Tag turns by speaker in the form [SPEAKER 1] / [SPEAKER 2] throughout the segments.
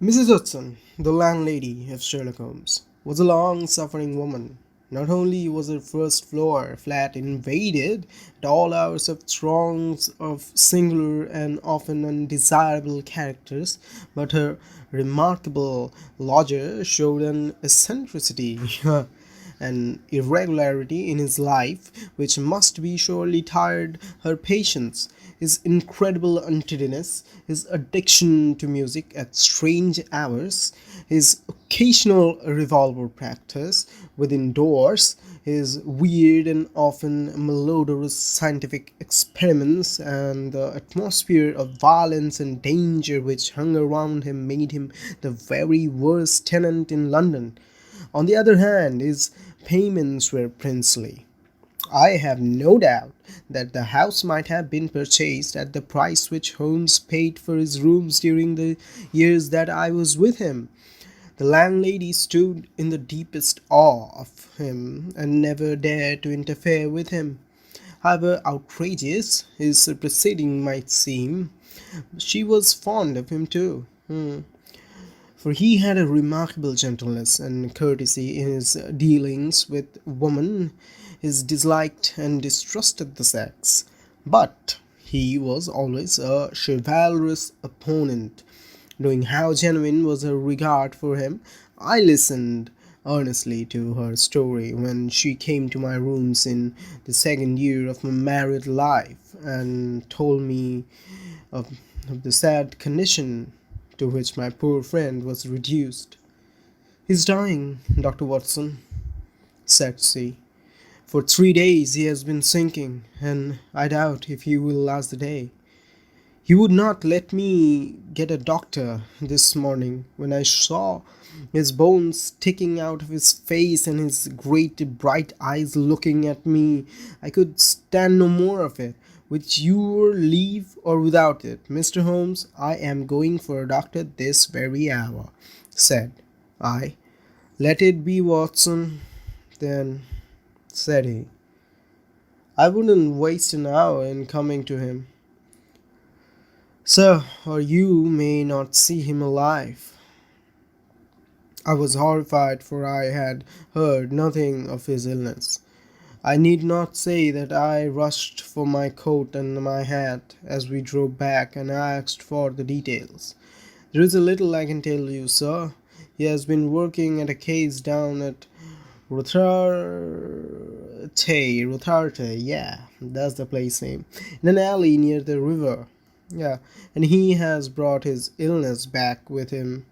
[SPEAKER 1] Mrs. Hudson, the landlady of Sherlock Holmes, was a long-suffering woman. Not only was her first floor flat invaded at all hours of throngs of singular and often undesirable characters, but her remarkable lodger showed an eccentricity an irregularity in his life which must be surely tired her patience. His incredible untidiness, his addiction to music at strange hours, his occasional revolver practice within doors, his weird and often malodorous scientific experiments, and the atmosphere of violence and danger which hung around him made him the very worst tenant in London. On the other hand, his payments were princely. I have no doubt that the house might have been purchased at the price which Holmes paid for his rooms during the years that I was with him. The landlady stood in the deepest awe of him and never dared to interfere with him. However outrageous his proceeding might seem, she was fond of him too. For he had a remarkable gentleness and courtesy in his dealings with women. He disliked and distrusted the sex, but he was always a chivalrous opponent. Knowing how genuine was her regard for him, I listened earnestly to her story when she came to my rooms in the second year of my married life and told me of, of the sad condition to which my poor friend was reduced. "He's dying, Dr. Watson," said she. "For 3 days he has been sinking, and I doubt if he will last the day. He would not let me get a doctor this morning. When I saw his bones sticking out of his face and his great bright eyes looking at me, I could stand no more of it. With your leave or without it, Mr. Holmes, I am going for a doctor this very hour," said I. "Let it be Watson, then," said he. "I wouldn't waste an hour in coming to him, sir, or you may not see him alive." I was horrified, for I had heard nothing of his illness. I need not say that I rushed for my coat and my hat as we drove back and asked for the details. "There is a little I can tell you, sir. He has been working at a case down at Rotharte, yeah, that's the place name, in an alley near the river. Yeah, and he has brought his illness back with him.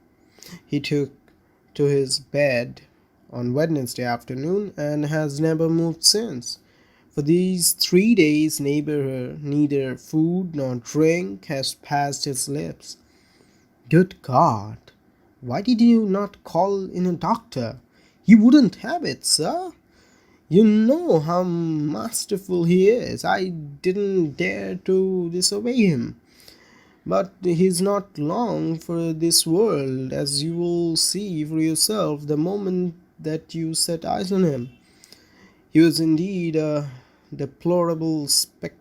[SPEAKER 1] He took to his bed on Wednesday afternoon and has never moved since. For these 3 days neither food nor drink has passed his lips." "Good God! Why did you not call in a doctor?" "He wouldn't have it, sir. You know how masterful he is. I didn't dare to disobey him. But he's not long for this world, as you will see for yourself the moment that you set eyes on him." He was indeed a deplorable spectacle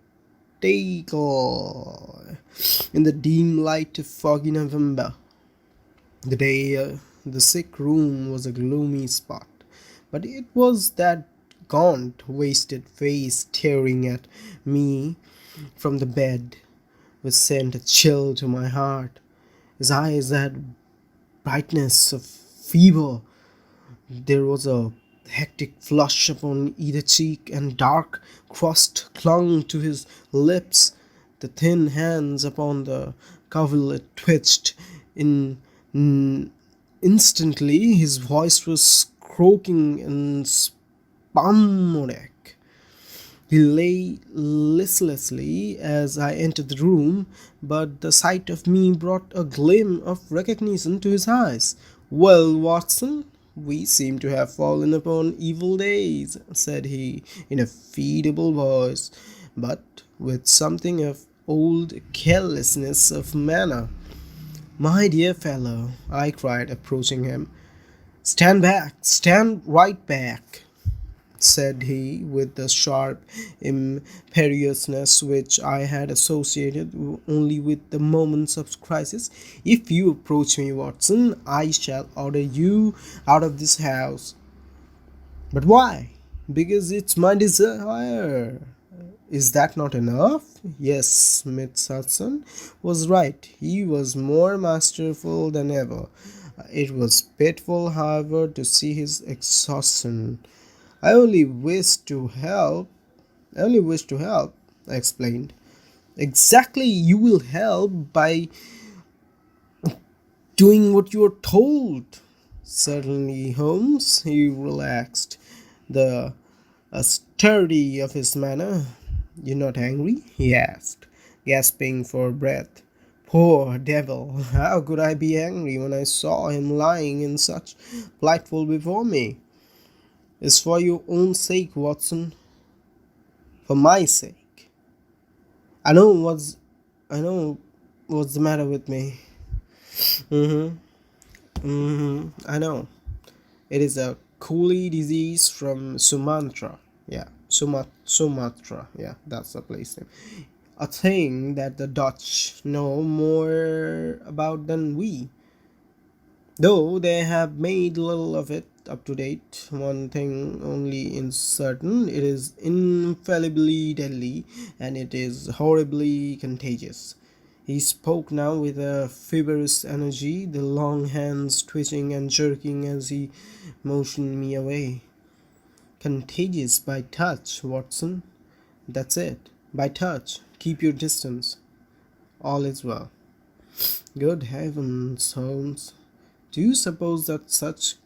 [SPEAKER 1] in the dim light of foggy November. The day the sick room was a gloomy spot, but it was that gaunt, wasted face staring at me from the bed which sent a chill to my heart. His eyes had brightness of fever. There was a hectic flush upon either cheek, and dark crust clung to his lips. The thin hands upon the coverlet twitched. In Instantly his voice was croaking and spasmodic. He lay listlessly as I entered the room, but the sight of me brought a gleam of recognition to his eyes. "Well, Watson, we seem to have fallen upon evil days," said he, in a feeble voice, but with something of old carelessness of manner. "My dear fellow," I cried, approaching him, "stand back, stand right back." said he, with the sharp imperiousness which I had associated only with the moments of crisis. If you approach me, Watson, I shall order you out of this house. But why? Because it's my desire. Is that not enough? Yes, Smith Hudson was right. He was more masterful than ever. It was pitiful, however, to see his exhaustion. I only wish to help. I only wish to help, I explained. Exactly, you will help by doing what you are told. Certainly, Holmes, he relaxed the austerity of his manner. You're not angry? He asked, gasping for breath. Poor devil, how could I be angry when I saw him lying in such plight before me? It's for your own sake, Watson. For my sake. I know what's I know what's the matter with me. Mm-hmm. I know. It is a coolie disease from Sumatra. Yeah, Sumatra. Yeah, that's the place name. A thing that the Dutch know more about than we. Though they have made little of it up to date, one thing only is certain: it is infallibly deadly, and it is horribly contagious. He spoke now with a feverish energy, the long hands twitching and jerking as he motioned me away. Contagious by touch, Watson. That's it. By touch. Keep your distance. All is well. Good heavens, Holmes. Do you suppose that such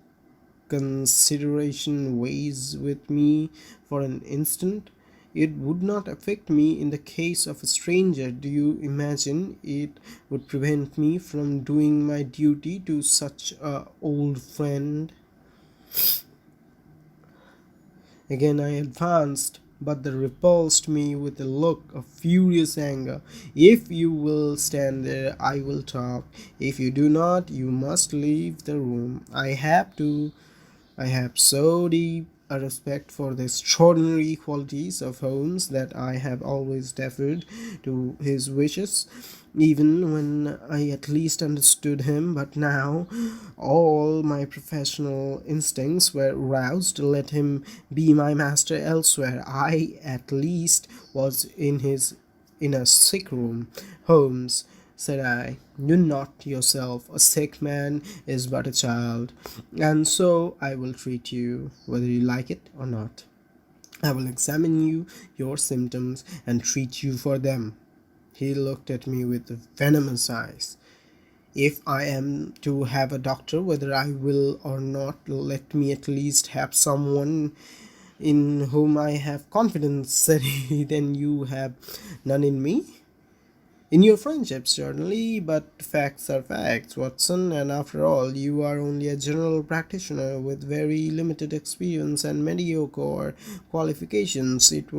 [SPEAKER 1] consideration weighs with me for an instant? It would not affect me in the case of a stranger. Do you imagine it would prevent me from doing my duty to such a old friend? Again I advanced, but they repulsed me with a look of furious anger. If you will stand there, I will talk. If you do not, you must leave the room. I have so deep a respect for the extraordinary qualities of Holmes that I have always deferred to his wishes, even when I at least understood him. But now all my professional instincts were roused. Let him be my master elsewhere. I at least was in a sick room. Holmes, said I, do not yourself. A sick man is but a child, and so I will treat you, whether you like it or not. I will examine you, your symptoms, and treat you for them. He looked at me with venomous eyes. If I am to have a doctor, whether I will or not, let me at least have someone in whom I have confidence, said he. Then you have none in me? In your friendship, certainly, but facts are facts, Watson, and after all, you are only a general practitioner with very limited experience and mediocre qualifications. It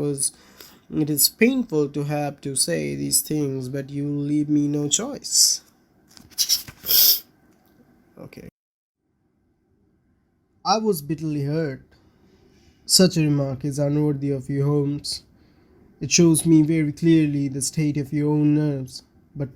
[SPEAKER 1] is painful to have to say these things, but you leave me no choice. Okay. I was bitterly hurt. Such a remark is unworthy of you, Holmes. It shows me very clearly the state of your own nerves. But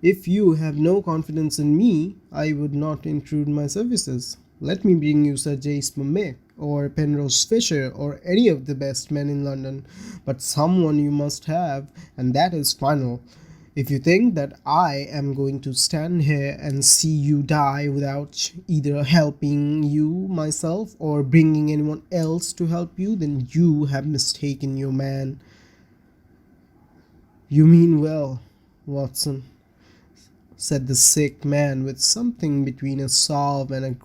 [SPEAKER 1] if you have no confidence in me, I would not intrude my services. Let me bring you Sir James Mick, or Penrose Fisher, or any of the best men in London, but someone you must have, and that is final. If you think that I am going to stand here and see you die without either helping you myself or bringing anyone else to help you, then you have mistaken your man. You mean well, Watson, said the sick man with something between a sob and a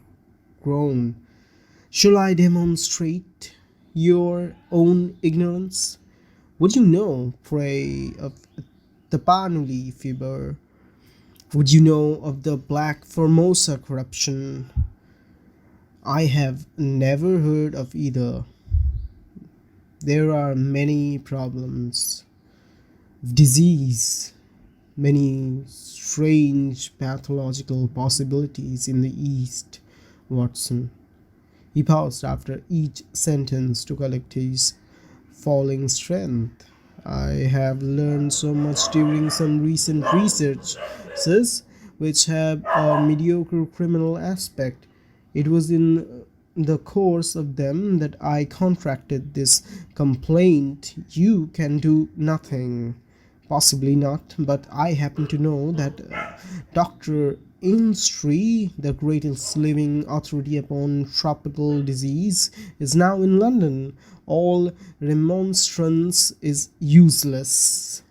[SPEAKER 1] groan. Shall I demonstrate your own ignorance? Would you know, pray, of Tapanuli fever? Would you know of the Black Formosa corruption? I have never heard of either. There are many problems, disease, many strange pathological possibilities in the East, Watson. He paused after each sentence to collect his falling strength. I have learned so much during some recent researches which have a mediocre criminal aspect. It was in the course of them that I contracted this complaint. You can do nothing. Possibly not, but I happen to know that Dr. Ainstree, the greatest living authority upon tropical disease, is now in London. All remonstrance is useless.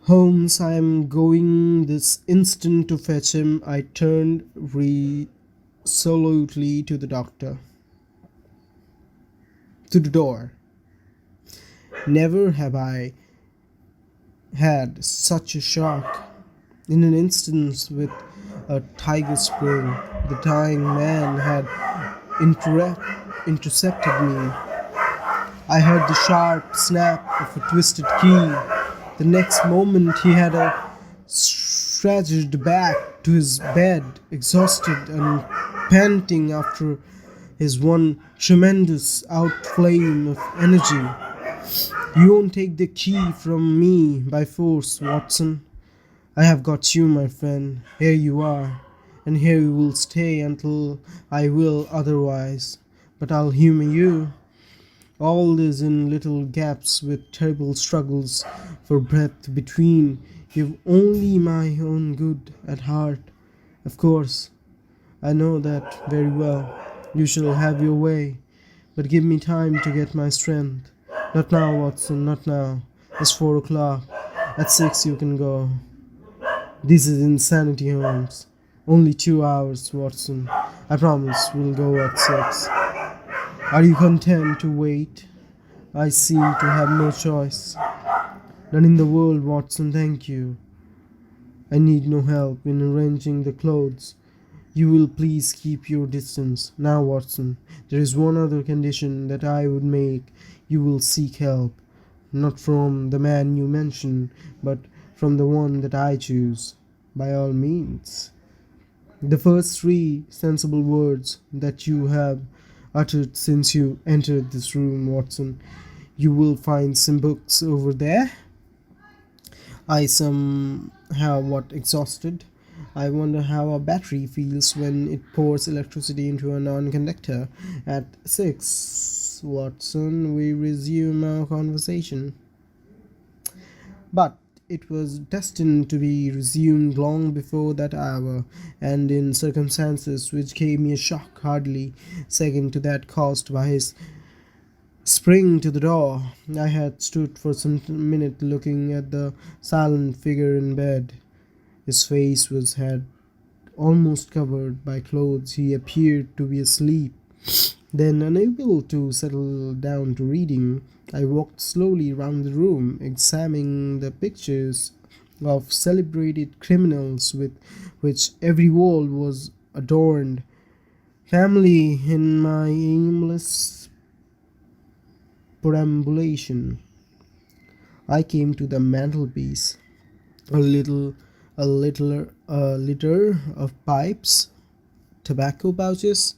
[SPEAKER 1] Holmes, I am going this instant to fetch him. I turned resolutely to the doctor, to the door. Never have I had such a shock. In an instant, with a tiger spring, the dying man had intercepted me. I heard the sharp snap of a twisted key. The next moment, he had staggered back to his bed, exhausted and panting after his one tremendous outflame of energy. You won't take the key from me by force, Watson. I have got you, my friend. Here you are, and here you will stay until I will otherwise. But I'll humor you. All this in little gaps with terrible struggles for breath between. You've only my own good at heart. Of course, I know that very well. You shall have your way, but give me time to get my strength. Not now, Watson, not now. It's 4 o'clock. At 6 you can go. This is insanity, Holmes. Only 2 hours, Watson. I promise we'll go at 6. Are you content to wait? I seem to have no choice. None in the world, Watson, thank you. I need no help in arranging the clothes. You will please keep your distance. Now, Watson, there is one other condition that I would make. You will seek help, not from the man you mention, but from the one that I choose, by all means. The first 3 sensible words that you have uttered since you entered this room, Watson. You will find some books over there. I somehow what exhausted. I wonder how a battery feels when it pours electricity into a non-conductor. At 6, Watson, we resume our conversation. But it was destined to be resumed long before that hour, and in circumstances which gave me a shock hardly second to that caused by his spring to the door. I had stood for some minute looking at the silent figure in bed. His face was had almost covered by clothes. He appeared to be asleep. Then, unable to settle down to reading, I walked slowly round the room, examining the pictures of celebrated criminals with which every wall was adorned. Family in my aimless perambulation. I came to the mantelpiece. A litter of pipes, tobacco pouches,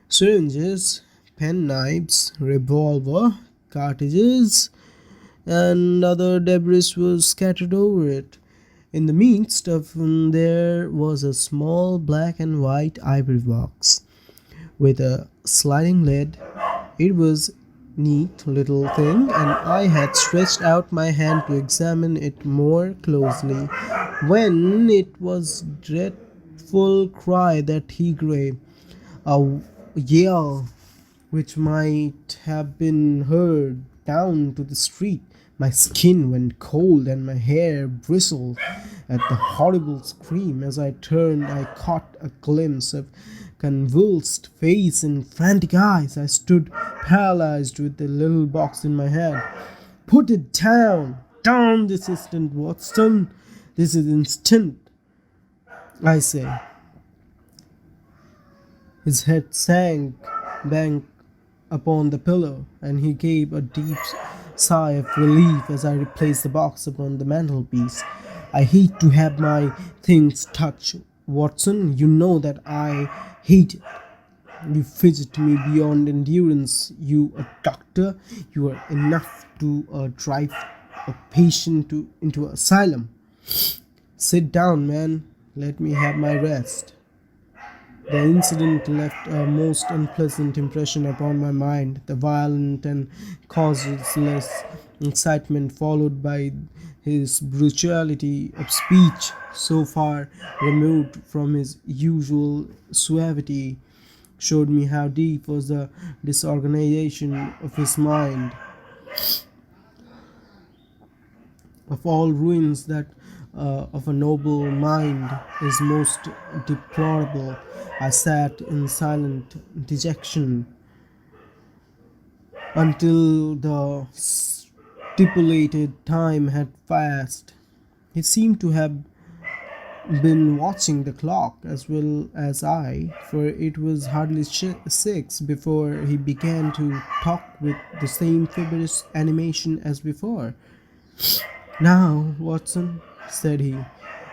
[SPEAKER 1] syringes, penknives, revolver, cartridges, and other debris was scattered over it. In the midst of them there was a small black and white ivory box with a sliding lid. It was neat little thing, and I had stretched out my hand to examine it more closely when it was dreadful cry that he gave, a yell which might have been heard down to the street. My skin went cold and my hair bristled at the horrible scream. As I turned, I caught a glimpse of convulsed face and frantic eyes. I stood paralyzed with the little box in my hand. Put it down! Down this instant, Watson! This is instant, I say. His head sank back upon the pillow, and he gave a deep sigh of relief as I replaced the box upon the mantelpiece. I hate to have my things touched, Watson. You know that I hate it. You fidget me beyond endurance. You, a doctor, you are enough to drive a patient into asylum. Sit down, man. Let me have my rest. The incident left a most unpleasant impression upon my mind. The violent and causeless excitement followed by his brutality of speech, so far removed from his usual suavity, showed me how deep was the disorganization of his mind. Of all ruins, that of a noble mind is most deplorable. I sat in silent dejection until the stipulated time had passed. He seemed to have been watching the clock as well as I, for it was hardly 6 before he began to talk with the same feverish animation as before. "Now, Watson," said he,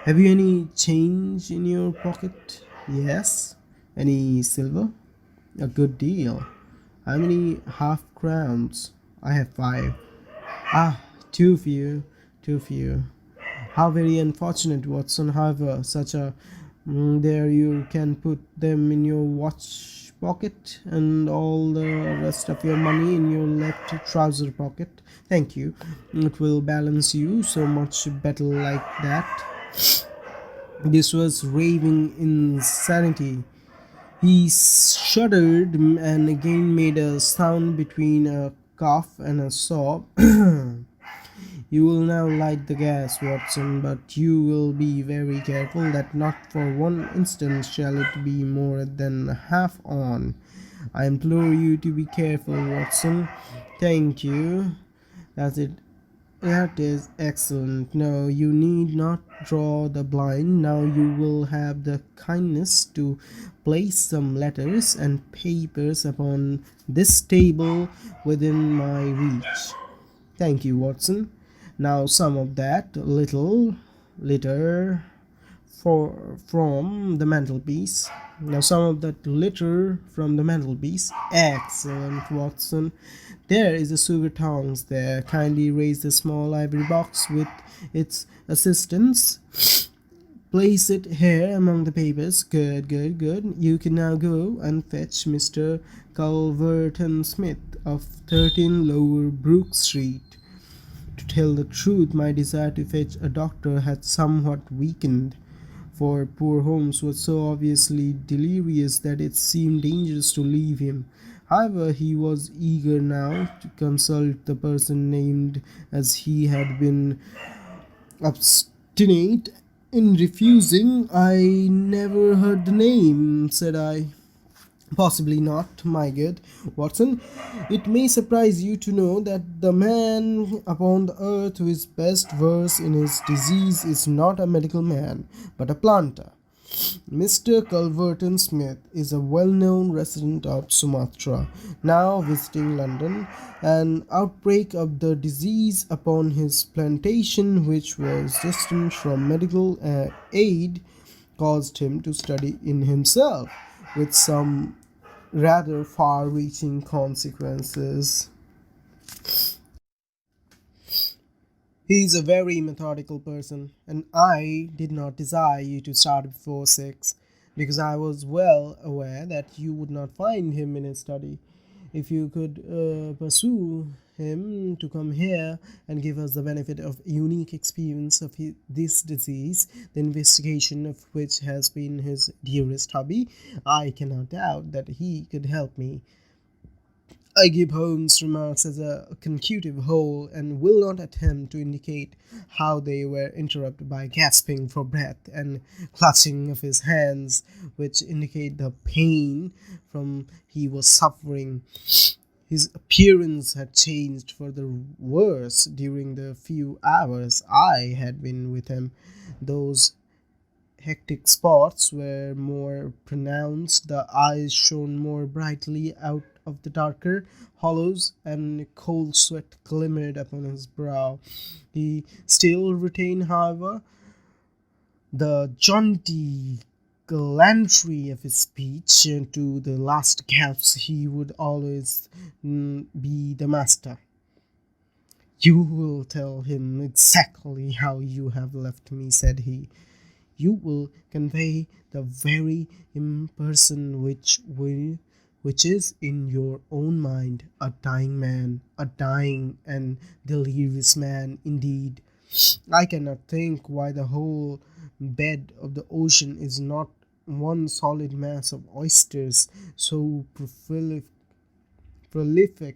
[SPEAKER 1] "have you any change in your pocket?" "Yes." "Any silver?" "A good deal." "How many half crowns?" "I have 5." "Ah, too few, too few." "How very unfortunate, Watson. However, such a there you can put them in your watch pocket and all the rest of your money in your left trouser pocket. Thank you. It will balance you so much better like that." This was raving insanity. He shuddered and again made a sound between a cough and a sob. "You will now light the gas, Watson, but you will be very careful that not for one instant shall it be more than half on. I implore you to be careful, Watson." "Thank you. That's it. That is excellent. No, you need not draw the blind. Now you will have the kindness to place some letters and papers upon this table within my reach." "Thank you, Watson. Now some of that little litter from the mantelpiece. Now some of that litter from the mantelpiece. Excellent, Watson. There is a sugar tongs there. Kindly raise the small ivory box with its assistance. Place it here among the papers. Good, good, good. You can now go and fetch Mr. Culverton Smith of 13 Lower Brook Street. To tell the truth, my desire to fetch a doctor had somewhat weakened, for poor Holmes was so obviously delirious that it seemed dangerous to leave him. However, he was eager now to consult the person named, as he had been obstinate in refusing. "I never heard the name," said I. "Possibly not, my good Watson. It may surprise you to know that the man upon the earth who is best versed in his disease is not a medical man, but a planter. Mr. Culverton Smith is a well-known resident of Sumatra, now visiting London. An outbreak of the disease upon his plantation, which was distant from medical aid, caused him to study in himself, with some rather far-reaching consequences. He is a very methodical person, and I did not desire you to start before 6, because I was well aware that you would not find him in his study. If you could pursue him to come here and give us the benefit of unique experience of this disease, the investigation of which has been his dearest hobby, I cannot doubt that he could help me. I give Holmes' remarks as a consecutive whole, and will not attempt to indicate how they were interrupted by gasping for breath and clutching of his hands, which indicate the pain from he was suffering. His appearance had changed for the worse during the few hours I had been with him. Those hectic spots were more pronounced, the eyes shone more brightly out of the darker hollows, and cold sweat glimmered upon his brow. He still retained, however, the jaunty gallantry of his speech to the last gasp, he would always be the master. "You will tell him exactly how you have left me," said he. "You will convey the very impression which is in your own mind, a dying man, a dying and delirious man indeed. I cannot think why the whole bed of the ocean is not one solid mass of oysters, so prolific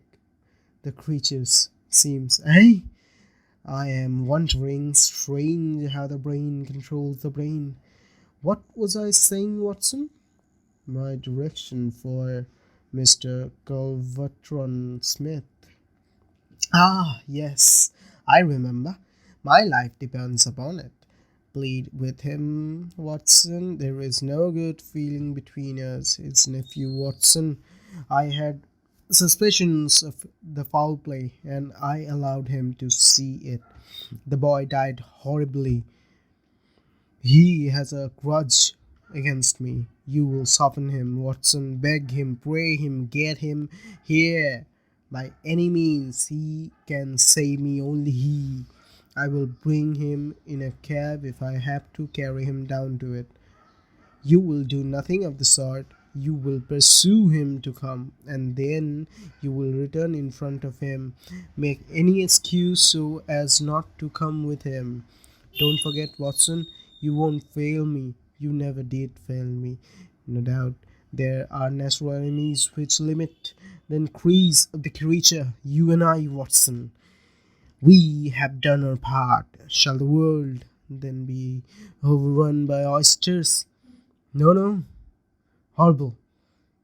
[SPEAKER 1] the creatures seems, eh? I am wondering, strange how the brain controls the brain. What was I saying, Watson? My direction for Mr. Culverton Smith. Ah, yes, I remember. My life depends upon it. Plead with him, Watson. There is no good feeling between us. His nephew, Watson. I had suspicions of the foul play, and I allowed him to see it. The boy died horribly. He has a grudge against me. You will soften him, Watson. Beg him, pray him, get him here. By any means he can save me, only he. I will bring him in a cab if I have to carry him down to it. You will do nothing of the sort. You will pursue him to come, and then you will return in front of him. Make any excuse so as not to come with him. Don't forget, Watson, you won't fail me. You never did fail me. No doubt there are natural enemies which limit the increase of the creature. You and I, Watson, we have done our part. Shall the world then be overrun by oysters? No, no. Horrible.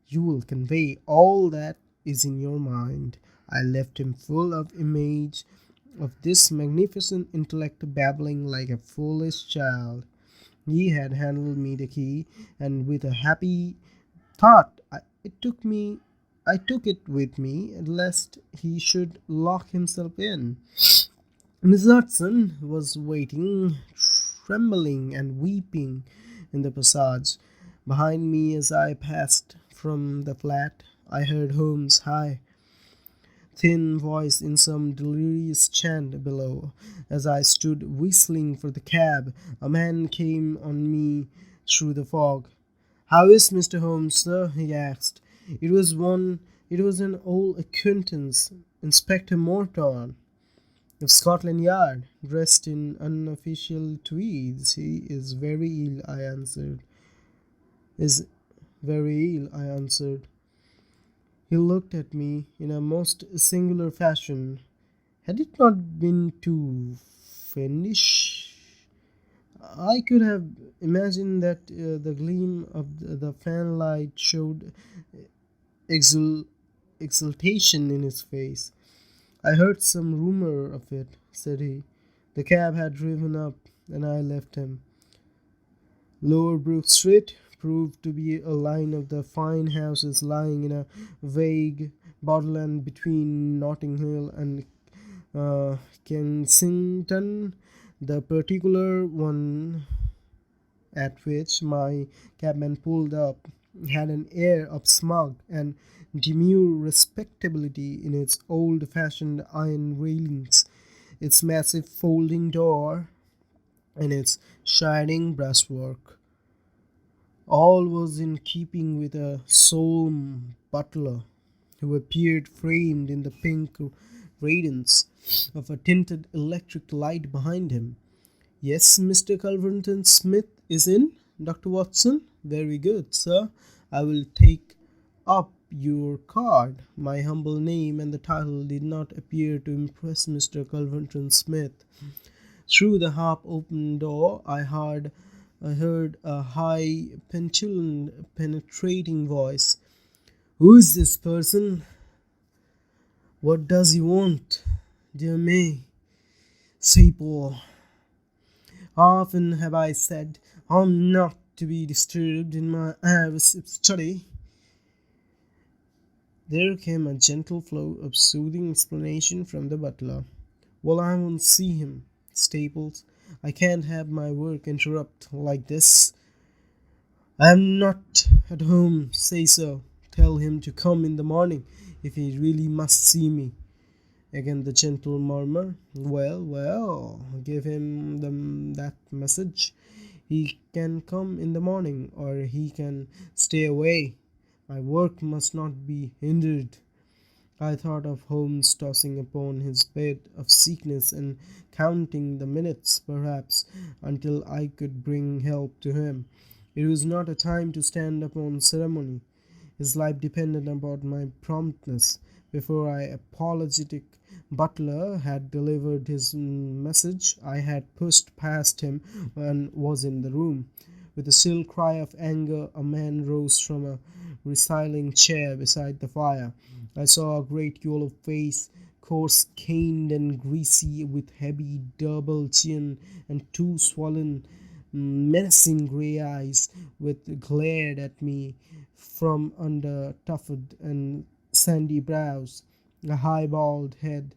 [SPEAKER 1] You will convey all that is in your mind. I left him full of image of this magnificent intellect, babbling like a foolish child. He had handed me the key, and with a happy thought I took it with me, lest he should lock himself in. Miss Hudson was waiting, trembling and weeping, in the passage behind me. As I passed from the flat, I heard Holmes' high, thin voice in some delirious chant below. As I stood whistling for the cab, a man came on me through the fog. "How is Mr. Holmes, sir?" he asked. It was an old acquaintance, Inspector Morton, of Scotland Yard, dressed in unofficial tweeds. "He is very ill," I answered. "Is very ill," I answered. He looked at me in a most singular fashion. Had it not been too fiendish, I could have imagined that the gleam of the fanlight showed exul- exultation in his face. "I heard some rumor of it," said he. "The cab had driven up, and I left him. Lower Brook Street proved to be a line of the fine houses lying in a vague borderland between Notting Hill and Kensington. The particular one at which my cabman pulled up had an air of smug and demure respectability in its old-fashioned iron railings, its massive folding door, and its shining brasswork. All was in keeping with a solemn butler who appeared framed in the pink radiance of a tinted electric light behind him. "Yes, Mr. Culverton Smith is in, Dr. Watson. Very good, sir. I will take up your card." My humble name and the title did not appear to impress Mr. Culverton Smith. Through the half-open door I heard a high, petulant, penetrating voice. "Who is this person? What does he want? Dear me, Sapo, often have I said I'm not to be disturbed in my hours of study." There came a gentle flow of soothing explanation from the butler. "Well, I won't see him, Staples. I can't have my work interrupted like this. I am not at home, say so. Tell him to come in the morning if he really must see me. Again the gentle murmur. Well, well, give him that message. He can come in the morning, or he can stay away. My work must not be hindered. I thought of Holmes tossing upon his bed of sickness and counting the minutes, perhaps, until I could bring help to him. It was not a time to stand upon ceremony. His life depended upon my promptness. Before our apologetic butler had delivered his message, I had pushed past him and was in the room. With a shrill cry of anger, a man rose from a reclining chair beside the fire. I saw a great yellow face, coarse, caned, and greasy, with heavy double chin and two swollen, menacing grey eyes, which glared at me from under tufted and sandy brows. A high bald head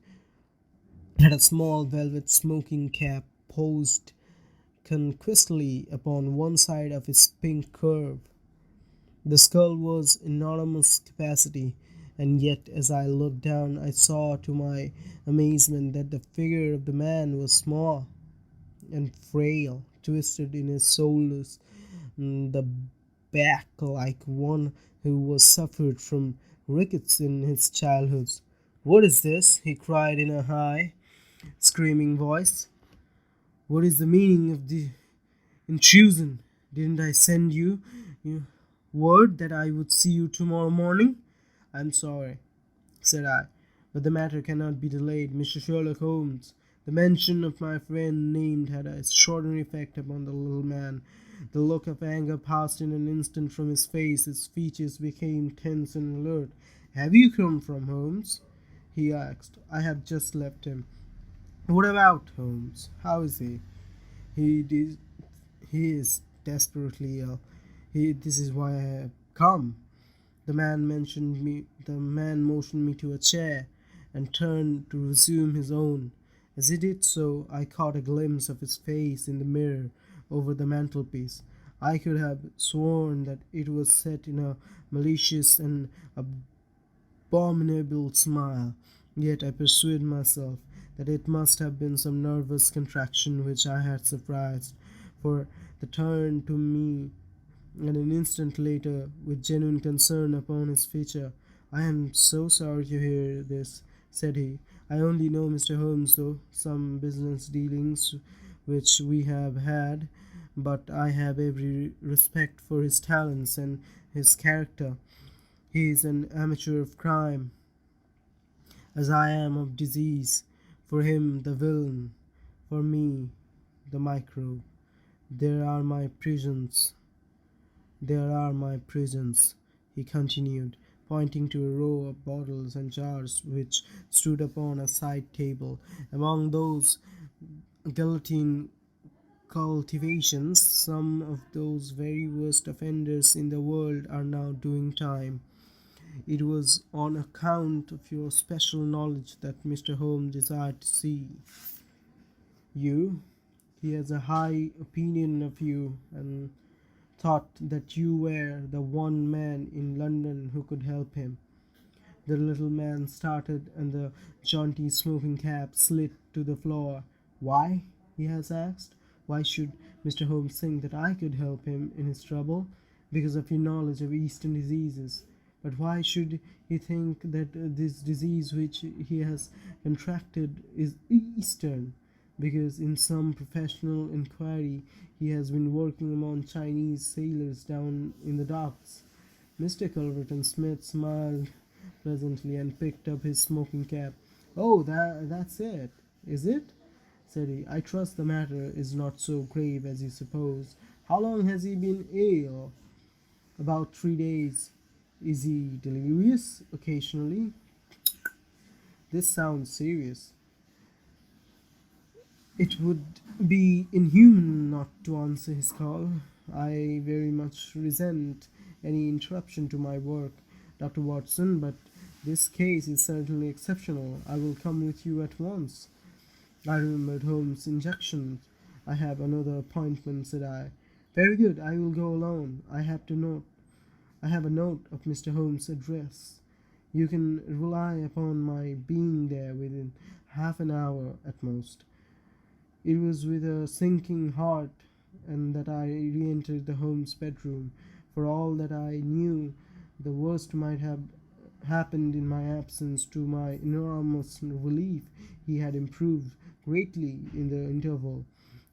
[SPEAKER 1] had a small velvet smoking cap posed conquestly upon one side of his pink curve. The skull was enormous capacity, and yet as I looked down I saw to my amazement that the figure of the man was small and frail, twisted in his shoulders, the back like one who was suffered from rickets in his childhood. What is this? He cried in a high, screaming voice. What is the meaning of the intrusion? Didn't I send you word that I would see you tomorrow morning? I'm sorry, said I, but the matter cannot be delayed. Mr. Sherlock Holmes. The mention of my friend named had an extraordinary effect upon the little man. The look of anger passed in an instant from his face. His features became tense and alert. Have you come from Holmes? He asked. I have just left him. What about Holmes? How is he? He did, he is desperately ill. This is why I have come. The man motioned me to a chair and turned to resume his own. As he did so, I caught a glimpse of his face in the mirror over the mantelpiece. I could have sworn that it was set in a malicious and abominable smile, yet I persuaded myself that it must have been some nervous contraction which I had surprised, for the turn to me and an instant later, with genuine concern upon his feature. I am so sorry to hear this, said he. I only know Mr. Holmes through some business dealings which we have had, but I have every respect for his talents and his character. He is an amateur of crime, as I am of disease. For him, the villain; for me, the microbe. There are my prisons. There are my prisons, he continued, pointing to a row of bottles and jars which stood upon a side table. Among those guillotine cultivations, some of those very worst offenders in the world are now doing time. It was on account of your special knowledge that Mr. Holmes desired to see you. He has a high opinion of you, and thought that you were the one man in London who could help him. The little man started, and the jaunty smoking cap slid to the floor. Why? He has asked. Why should Mr. Holmes think that I could help him in his trouble? Because of your knowledge of Eastern diseases. But why should he think that this disease which he has contracted is Eastern? Because in some professional inquiry he has been working among Chinese sailors down in the docks. Mr. Culverton Smith smiled pleasantly and picked up his smoking cap. Oh, that's it, is it? Said he. I trust the matter is not so grave as you suppose. How long has he been ill? About 3 days. Is he delirious occasionally? This sounds serious. It would be inhuman not to answer his call. I very much resent any interruption to my work, Dr. Watson, but this case is certainly exceptional. I will come with you at once. I remembered Holmes' injunction. I have another appointment, said I. Very good, I will go alone. I have a note of Mr. Holmes' address. You can rely upon my being there within half an hour at most. It was with a sinking heart and that I re-entered the Holmes' bedroom. For all that I knew, the worst might have happened in my absence. To my enormous relief, he had improved greatly in the interval.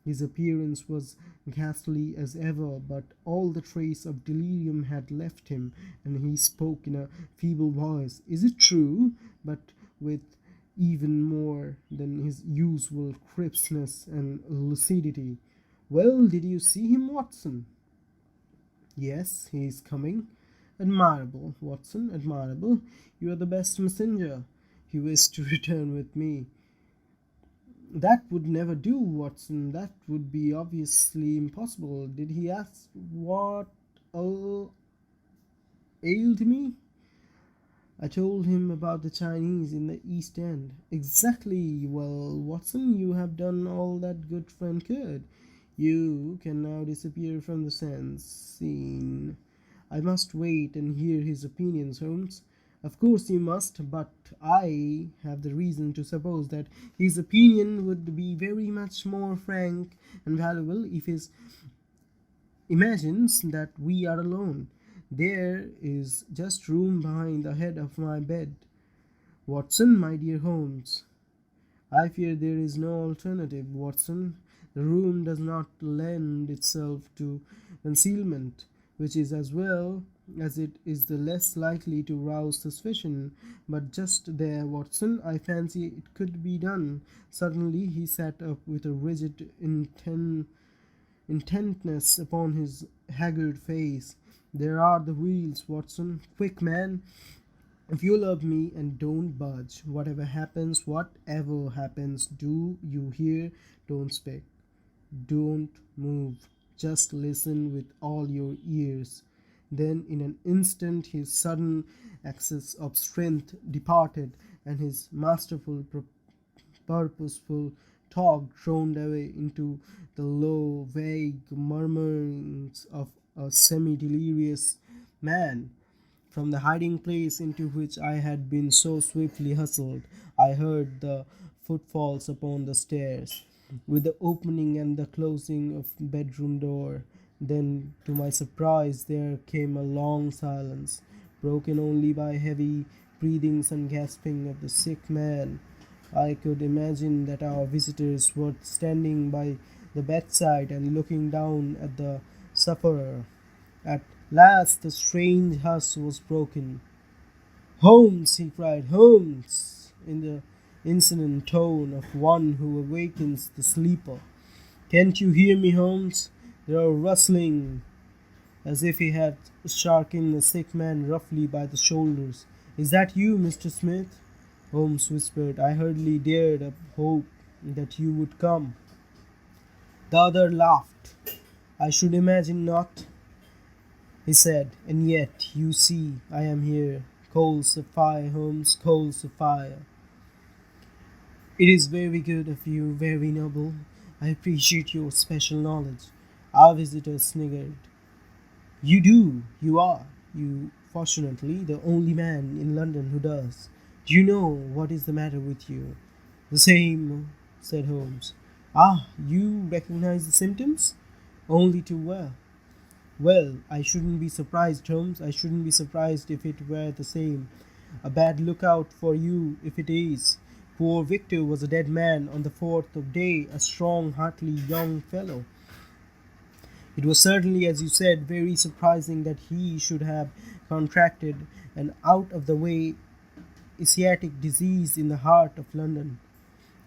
[SPEAKER 1] His appearance was ghastly as ever, but all the trace of delirium had left him, and he spoke in a feeble voice. Is it true? But with even more than his usual crispness and lucidity. Well, did you see him, Watson? Yes, he is coming. Admirable, Watson, admirable. You are the best messenger. He wished to return with me. That would never do, Watson. That would be obviously impossible. Did he ask what all ailed me? I told him about the Chinese in the East End. Exactly. Well, Watson, you have done all that good friend could. You can now disappear from the scene. I must wait and hear his opinions, Holmes. Of course you must, but I have the reason to suppose that his opinion would be very much more frank and valuable if he imagines that we are alone. There is just room behind the head of my bed. Watson, my dear Holmes, I fear there is no alternative, Watson. The room does not lend itself to concealment, which is as well as it is the less likely to rouse suspicion. But just there, Watson, I fancy it could be done. Suddenly he sat up with a rigid intentness upon his haggard face. There are the wheels, Watson. Quick, man! If you love me, and don't budge, whatever happens, do you hear? Don't speak. Don't move. Just listen with all your ears. Then, in an instant, his sudden access of strength departed, and his masterful, purposeful talk droned away into the low, vague murmurings of a semi delirious man. From the hiding place into which I had been so swiftly hustled, I heard the footfalls upon the stairs, with the opening and the closing of bedroom door. Then, to my surprise, there came a long silence, broken only by heavy breathings and gasping of the sick man. I could imagine that our visitors were standing by the bedside and looking down at the sufferer. At last the strange hush was broken. "Holmes!" he cried, "Holmes!" in the insolent tone of one who awakens the sleeper. "Can't you hear me, Holmes?" There was rustling, as if he had shaken the sick man roughly by the shoulders. "Is that you, Mr. Smith?" Holmes whispered. "I hardly dared hope that you would come." The other laughed. "I should imagine not," he said, "and yet, you see, I am here. Coals of fire, Holmes, coals of fire." "It is very good of you, very noble. I appreciate your special knowledge." Our visitor sniggered. "You do, you are, you fortunately, the only man in London who does. Do you know what is the matter with you?" "The same," said Holmes. "Ah, you recognize the symptoms?" "Only too well." "Well, I shouldn't be surprised, Holmes. I shouldn't be surprised if it were the same. A bad lookout for you if it is. Poor Victor was a dead man on the 4th of day, a strong, hearty young fellow. It was certainly, as you said, very surprising that he should have contracted an out-of-the-way asiatic disease in the heart of London.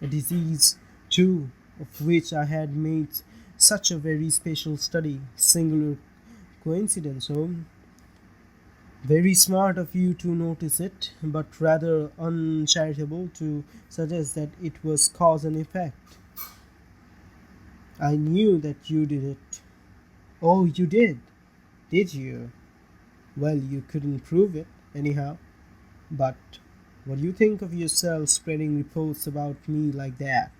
[SPEAKER 1] A disease, too, of which I had made such a very special study. Singular coincidence, Holmes. Very smart of you to notice it, but rather uncharitable to suggest that it was cause and effect. I knew that you did it." "Oh, you did? Did you? Well, you couldn't prove it, anyhow. But what do you think of yourself spreading reports about me like that,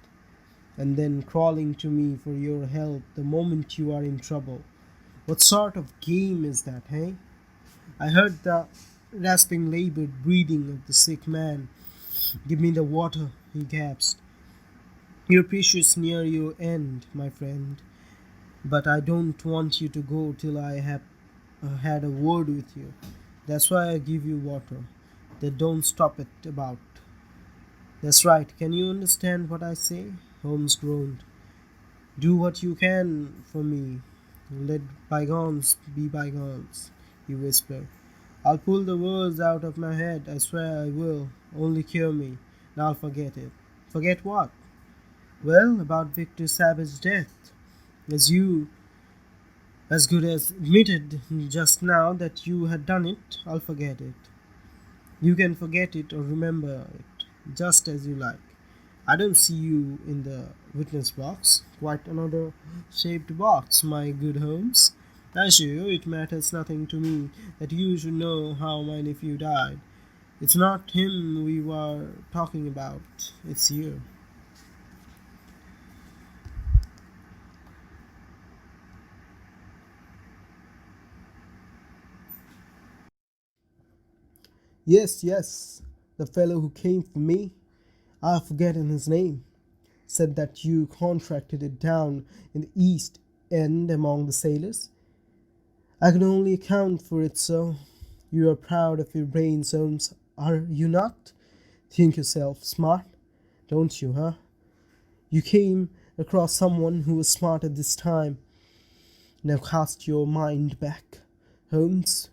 [SPEAKER 1] and then crawling to me for your help the moment you are in trouble? What sort of game is that, hey? I heard the rasping, labored breathing of the sick man. Give me the water, he gasped. You're precious near your end, my friend, but I don't want you to go till I have had a word with you. That's why I give you water. That don't stop it about. That's right. Can you understand what I say? Holmes groaned. Do what you can for me. Let bygones be bygones, he whispered. I'll pull the words out of my head, I swear I will. Only cure me, and I'll forget it. Forget what? Well, about Victor Savage's death. As you as good as admitted just now that you had done it, I'll forget it. You can forget it or remember it, just as you like. I don't see you in the witness box. Quite another shaped box, my good Holmes. I assure you it matters nothing to me that you should know how my nephew died. It's not him we were talking about, it's you. Yes, yes, the fellow who came for me. I've forgotten his name. Said that you contracted it down in the East End among the sailors. I can only account for it so. You are proud of your brains, Holmes, are you not? Think yourself smart, don't you, huh? You came across someone who was smart at this time. Now cast your mind back, Holmes.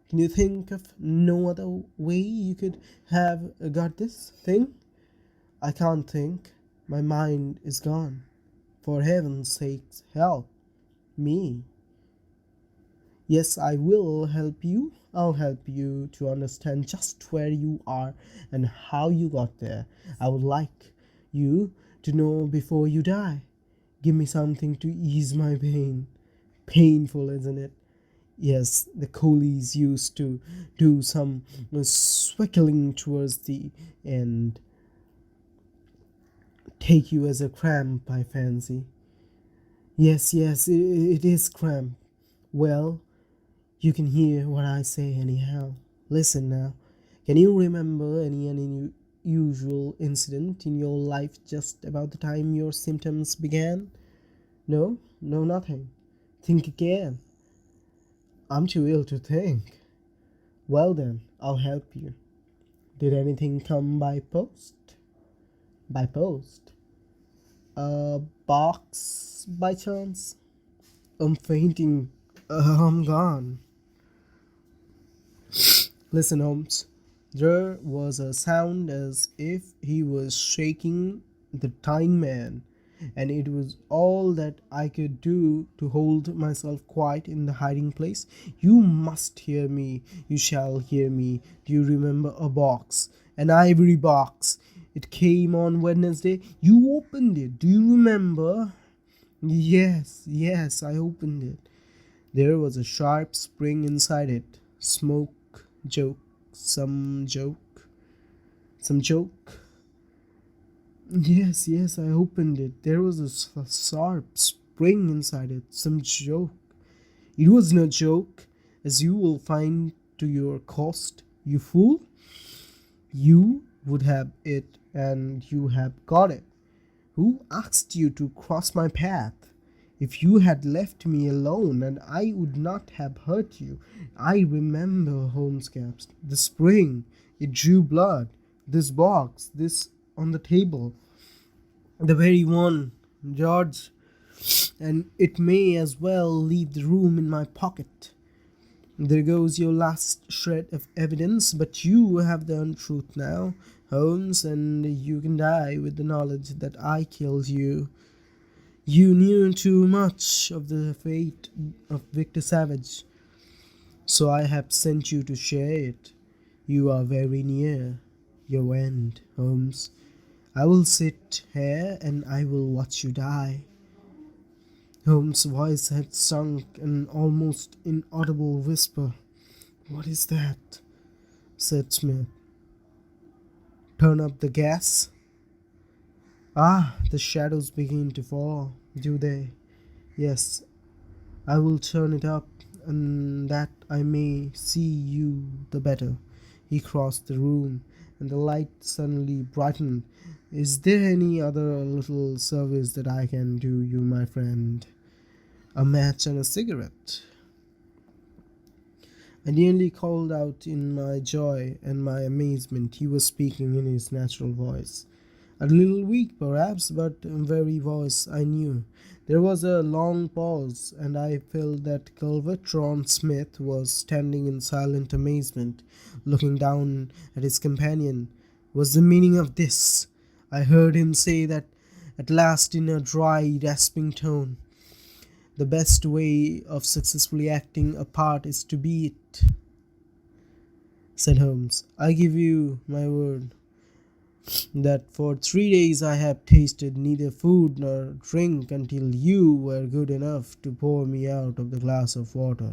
[SPEAKER 1] Can you think of no other way you could have got this thing? I can't think. My mind is gone. For heaven's sake, help me. Yes, I will help you. I'll help you to understand just where you are and how you got there. I would like you to know before you die. Give me something to ease my pain. Painful, isn't it? Yes, the coolies used to do some swiggling towards the end. Take you as a cramp, I fancy. Yes, yes, it is cramp. Well, you can hear what I say anyhow. Listen now. Can you remember any unusual incident in your life just about the time your symptoms began? No? No, nothing. Think again. I'm too ill to think. Well then, I'll help you. Did anything come by post? By post? A box by chance? I'm fainting. I'm gone. Listen, Holmes. There was a sound as if he was shaking the dying man, and it was all that I could do to hold myself quiet in the hiding place. You must hear me. You shall hear me. Do you remember a box? An ivory box. It came on Wednesday. You opened it. Do you remember? Yes, yes, I opened it. There was a sharp spring inside it. Smoke, joke, some joke, some joke. Yes, yes, I opened it. There was a sharp spring inside it. Some joke. It was no joke, as you will find to your cost. You fool! You would have it, and you have got it. Who asked you to cross my path? If you had left me alone, and I would not have hurt you. I remember, Holmes gasped. The spring. It drew blood. This box. This on the table. The very one, George. And it may as well leave the room in my pocket. There goes your last shred of evidence, but you have the untruth now, Holmes, and you can die with the knowledge that I killed you. You knew too much of the fate of Victor Savage, so I have sent you to share it. You are very near your end, Holmes. I will sit here and I will watch you die. Holmes' voice had sunk an almost inaudible whisper. What is that? Said Smith. Turn up the gas. Ah, the shadows begin to fall, do they? Yes, I will turn it up, and that I may see you the better." He crossed the room, and the light suddenly brightened. "Is there any other little service that I can do you, my friend?" "A match and a cigarette." I nearly called out in my joy and my amazement. He was speaking in his natural voice. A little weak, perhaps, but very voice I knew. There was a long pause, and I felt that Culvertron Smith was standing in silent amazement, looking down at his companion. Was the meaning of this? I heard him say that at last in a dry, rasping tone. "The best way of successfully acting a part is to be it," said Holmes. "I give you my word that for 3 days I have tasted neither food nor drink until you were good enough to pour me out of the glass of water.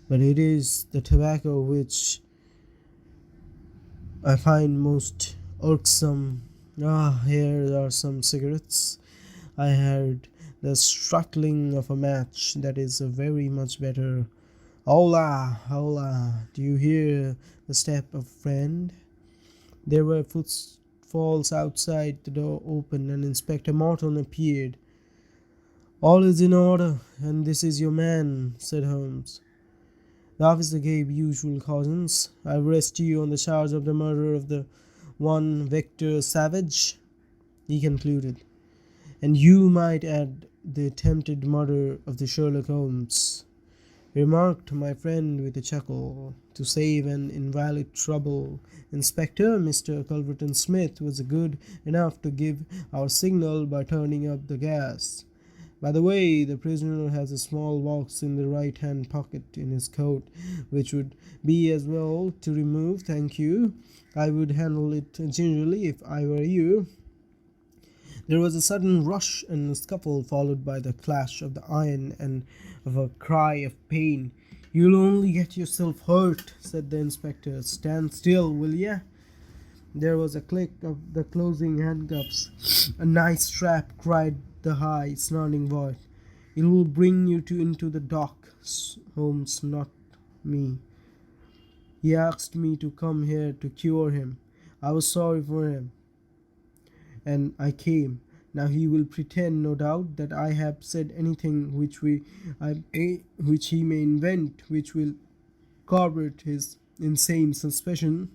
[SPEAKER 1] But it is the tobacco which I find most irksome. Ah, here are some cigarettes. I heard the struggling of a match. That is a very much better. Hola, hola, do you hear the step of a friend?" There were footfalls outside, the door opened, and Inspector Morton appeared. "All is in order, and this is your man," said Holmes. The officer gave usual cautions. "I arrest you on the charge of the murder of the one Victor Savage," he concluded, "and you might add the attempted murder of the Sherlock Holmes," remarked my friend with a chuckle. "To save an invalid trouble, Inspector, Mr. Culverton Smith was good enough to give our signal by turning up the gas. By the way, the prisoner has a small box in the right-hand pocket in his coat, which would be as well to remove. Thank you. I would handle it gingerly if I were you." There was a sudden rush and a scuffle, followed by the clash of the iron and of a cry of pain. "You'll only get yourself hurt," said the inspector. "Stand still, will ya?" There was a click of the closing handcuffs. "A nice trap," cried the high, snarling voice. "It will bring you into the dock, Holmes, not me. He asked me to come here to cure him. I was sorry for him, and I came. Now he will pretend, no doubt, that I have said anything which he may invent, which will corroborate his insane suspicion.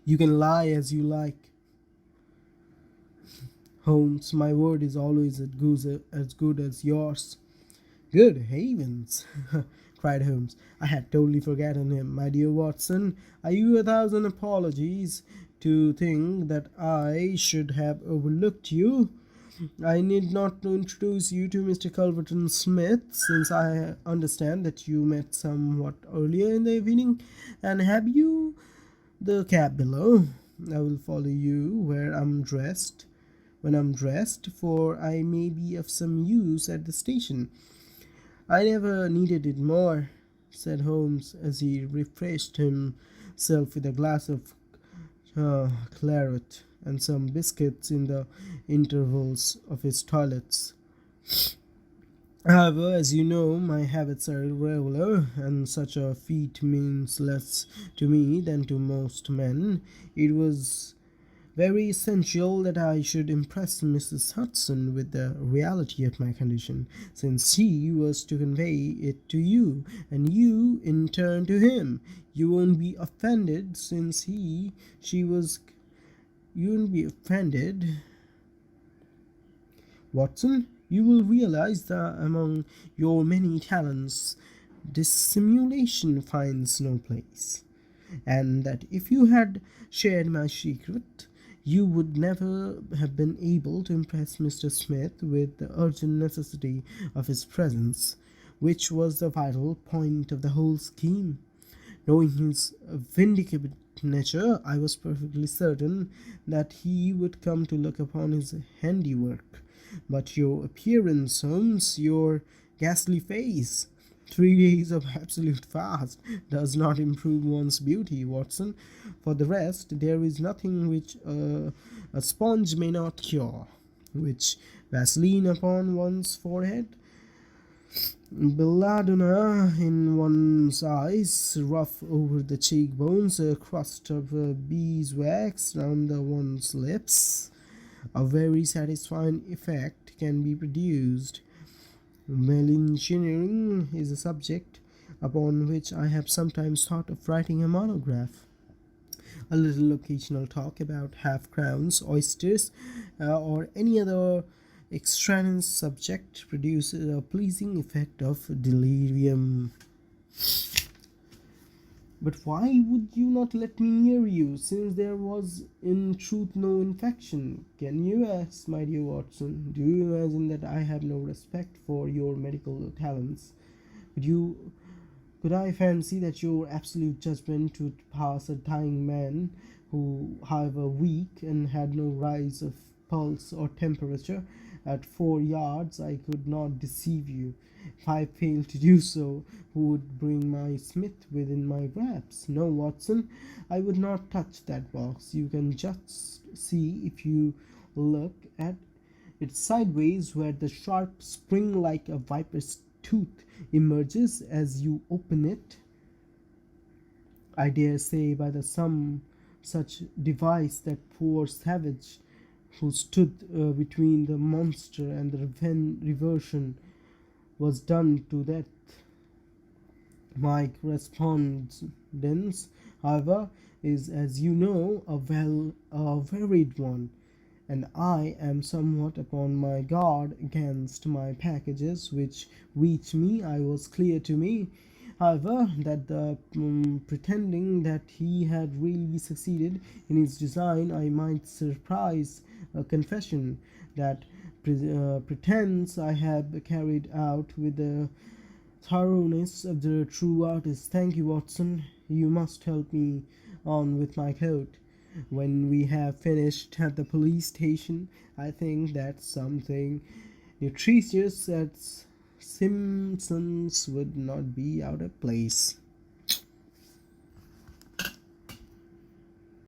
[SPEAKER 1] You can lie as you like, Holmes. My word is always as good as yours." "Good heavens!" cried Holmes. "I had totally forgotten him. My dear Watson, I owe 1,000 apologies to think that I should have overlooked you. I need not to introduce you to Mr. Culverton Smith, since I understand that you met somewhat earlier in the evening. And have you the cab below? I will follow you when I'm dressed, for I may be of some use at the station." "I never needed it more," said Holmes, as he refreshed himself with a glass of claret and some biscuits in the intervals of his toilets. "However, as you know, my habits are irregular, and such a feat means less to me than to most men. It was very essential that I should impress Mrs. Hudson with the reality of my condition, since she was to convey it to you, and you in turn to him. You won't be offended, since she was. You won't be offended, Watson. You will realize that among your many talents, dissimulation finds no place, and that if you had shared my secret, you would never have been able to impress Mr. Smith with the urgent necessity of his presence, which was the vital point of the whole scheme. Knowing his vindictive nature, I was perfectly certain that he would come to look upon his handiwork. But your appearance, Holmes, your ghastly face, 3 days of absolute fast, does not improve one's beauty, Watson. For the rest, there is nothing which a sponge may not cure, which Vaseline upon one's forehead Belladonna in one's eyes, rough over the cheekbones, a crust of beeswax round one's lips. A very satisfying effect can be produced. Engineering is a subject upon which I have sometimes thought of writing a monograph. A little occasional talk about half crowns, oysters, or any other extraneous subject produces a pleasing effect of delirium. But why would you not let me near you, since there was in truth no infection? Can you ask, my dear Watson? Do you imagine that I have no respect for your medical talents? Could you could I fancy that your absolute judgment would pass a dying man who, however weak and had no rise of pulse or temperature, at 4 yards I could not deceive you. If I failed to do so, who would bring my Smith within my grasp? No, Watson, I would not touch that box. You can just see if you look at it sideways where the sharp spring like a viper's tooth emerges as you open it. I dare say by the some such device that poor savage who stood between the monster and the reversion was done to death. My correspondence, however, is, as you know, a varied one, and I am somewhat upon my guard against my packages which reach me. I was clear to me, however, that the pretending that he had really succeeded in his design, I might surprise a confession that pretense I have carried out with the thoroughness of the true artist. Thank you, Watson. You must help me on with my coat. When we have finished at the police station, I think that something nutritious at Simpson's would not be out of place.